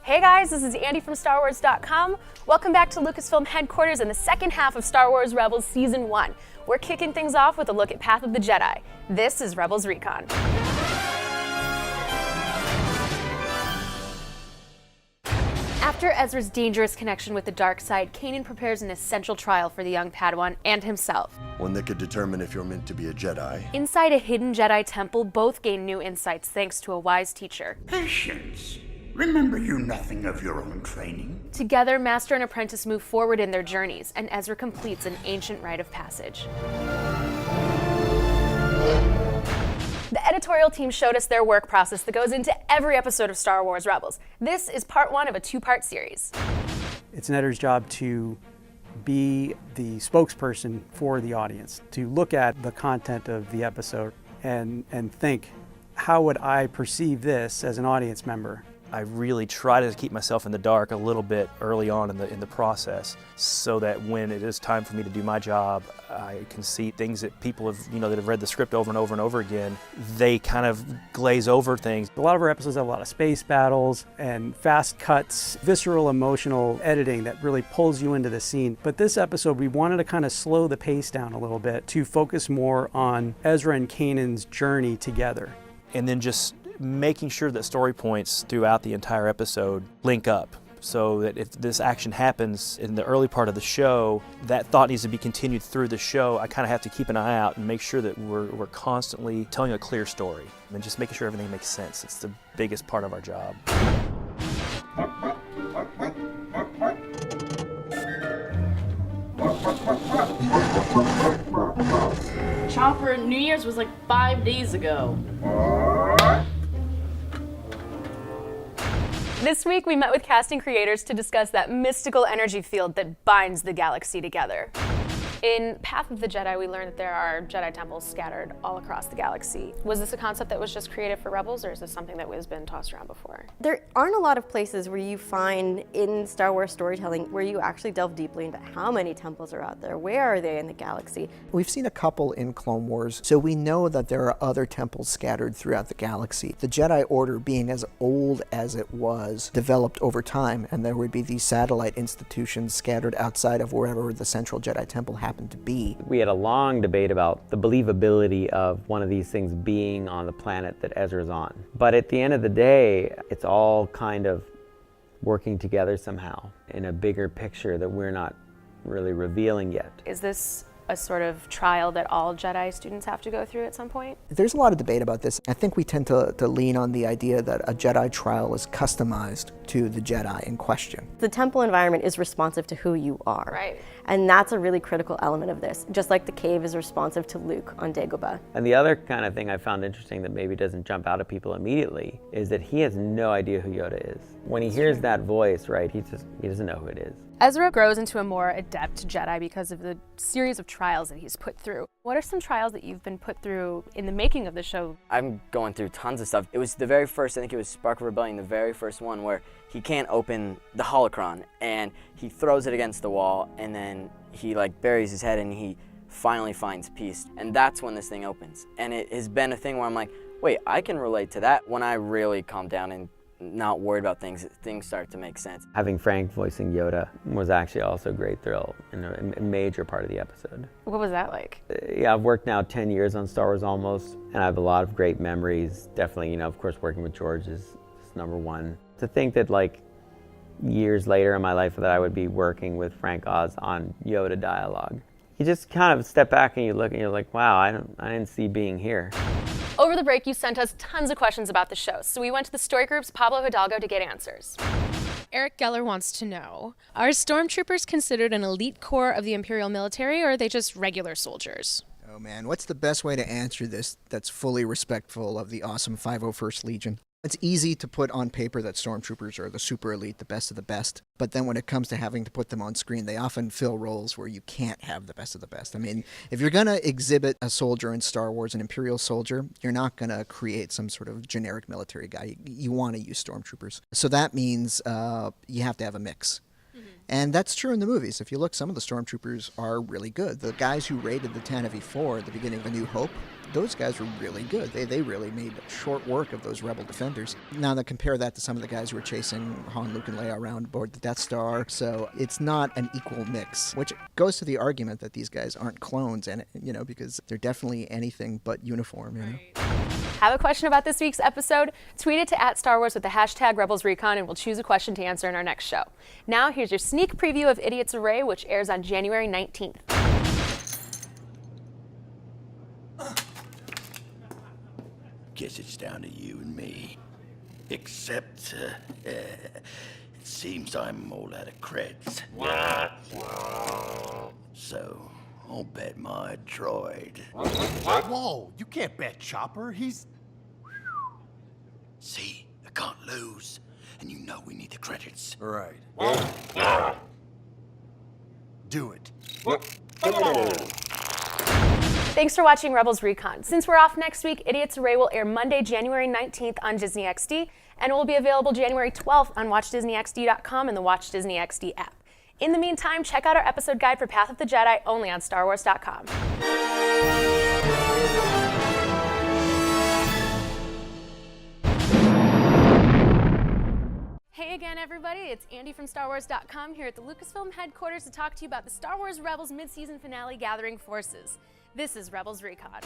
Hey guys, this is Andy from StarWars.com. Welcome back to Lucasfilm headquarters in the second half of Star Wars Rebels Season 1. We're kicking things off with a look at Path of the Jedi. This is Rebels Recon. After Ezra's dangerous connection with the dark side, Kanan prepares an essential trial for the young Padawan and himself. One that could determine if you're meant to be a Jedi. Inside a hidden Jedi temple, both gain new insights thanks to a wise teacher. Patience. Remember you nothing of your own training. Together, Master and Apprentice move forward in their journeys, and Ezra completes an ancient rite of passage. The editorial team showed us their work process that goes into every episode of Star Wars Rebels. This is part one of a two-part series. It's an editor's job to be the spokesperson for the audience, to look at the content of the episode and think, how would I perceive this as an audience member? I really try to keep myself in the dark a little bit early on in the process, so that when it is time for me to do my job, I can see things that people have, that have read the script over and over and over again. They kind of glaze over things. A lot of our episodes have a lot of space battles and fast cuts, visceral, emotional editing that really pulls you into the scene. But this episode, we wanted to kind of slow the pace down a little bit to focus more on Ezra and Kanan's journey together. And then just making sure that story points throughout the entire episode link up, so that if this action happens in the early part of the show, that thought needs to be continued through the show. I kind of have to keep an eye out and make sure that we're constantly telling a clear story and just making sure everything makes sense. It's the biggest part of our job. Chopper, New Year's was like 5 days ago. This week, we met with casting creators to discuss that mystical energy field that binds the galaxy together. In Path of the Jedi, we learned that there are Jedi Temples scattered all across the galaxy. Was this a concept that was just created for Rebels, or is this something that has been tossed around before? There aren't a lot of places where you find in Star Wars storytelling where you actually delve deeply into how many temples are out there, where are they in the galaxy. We've seen a couple in Clone Wars, so we know that there are other temples scattered throughout the galaxy. The Jedi Order, being as old as it was, developed over time, and there would be these satellite institutions scattered outside of wherever the central Jedi Temple happened to be. We had a long debate about the believability of one of these things being on the planet that Ezra's on. But at the end of the day, it's all kind of working together somehow in a bigger picture that we're not really revealing yet. Is this a sort of trial that all Jedi students have to go through at some point? There's a lot of debate about this. I think we tend to lean on the idea that a Jedi trial is customized to the Jedi in question. The temple environment is responsive to who you are. Right. And that's a really critical element of this, just like the cave is responsive to Luke on Dagobah. And the other kind of thing I found interesting that maybe doesn't jump out at people immediately is that he has no idea who Yoda is. When he hears that voice, right, he doesn't know who it is. Ezra grows into a more adept Jedi because of the series of trials that he's put through. What are some trials that you've been put through in the making of the show? I'm going through tons of stuff. It was the very first, I think it was Spark of Rebellion, the very first one where he can't open the holocron and he throws it against the wall and then he buries his head and he finally finds peace. And that's when this thing opens. And it has been a thing where I'm like, wait, I can relate to that. When I really calm down and not worried about things start to make sense. Having Frank voicing Yoda was actually also a great thrill and a major part of the episode. What was that like? Yeah, I've worked now 10 years on Star Wars almost, and I have a lot of great memories. Definitely, of course, working with George is number one. To think that years later in my life that I would be working with Frank Oz on Yoda dialogue. You just kind of step back and you look and you're like, wow, I didn't see being here. Over the break, you sent us tons of questions about the show, so we went to the story group's Pablo Hidalgo to get answers. Eric Geller wants to know, are stormtroopers considered an elite corps of the Imperial military, or are they just regular soldiers? Oh man, what's the best way to answer this that's fully respectful of the awesome 501st Legion? It's easy to put on paper that stormtroopers are the super elite, the best of the best, but then when it comes to having to put them on screen, they often fill roles where you can't have the best of the best. I mean, if you're going to exhibit a soldier in Star Wars, an Imperial soldier, you're not going to create some sort of generic military guy. You want to use stormtroopers. So that means you have to have a mix. And that's true in the movies. If you look, some of the stormtroopers are really good. The guys who raided the Tantive 4 at the beginning of A New Hope, those guys were really good. They really made short work of those rebel defenders. Now, compare that to some of the guys who were chasing Han, Luke, and Leia around aboard the Death Star. So it's not an equal mix, which goes to the argument that these guys aren't clones, and because they're definitely anything but uniform. Have a question about this week's episode? Tweet it to @StarWars with the hashtag RebelsRecon, and we'll choose a question to answer in our next show. Now, here's your sneak preview of Idiot's Array, which airs on January 19th. Guess it's down to you and me. Except, it seems I'm all out of creds. So, I'll bet my droid. Whoa, you can't bet Chopper. He's... See, I can't lose. And you know we need the credits. Right. Do it. Thanks for watching Rebels Recon. Since we're off next week, Idiot's Array will air Monday, January 19th on Disney XD, and it will be available January 12th on WatchDisneyXD.com and the Watch Disney XD app. In the meantime, check out our episode guide for Path of the Jedi only on StarWars.com. Hey again, everybody. It's Andy from StarWars.com here at the Lucasfilm headquarters to talk to you about the Star Wars Rebels mid-season finale Gathering Forces. This is Rebels Recon.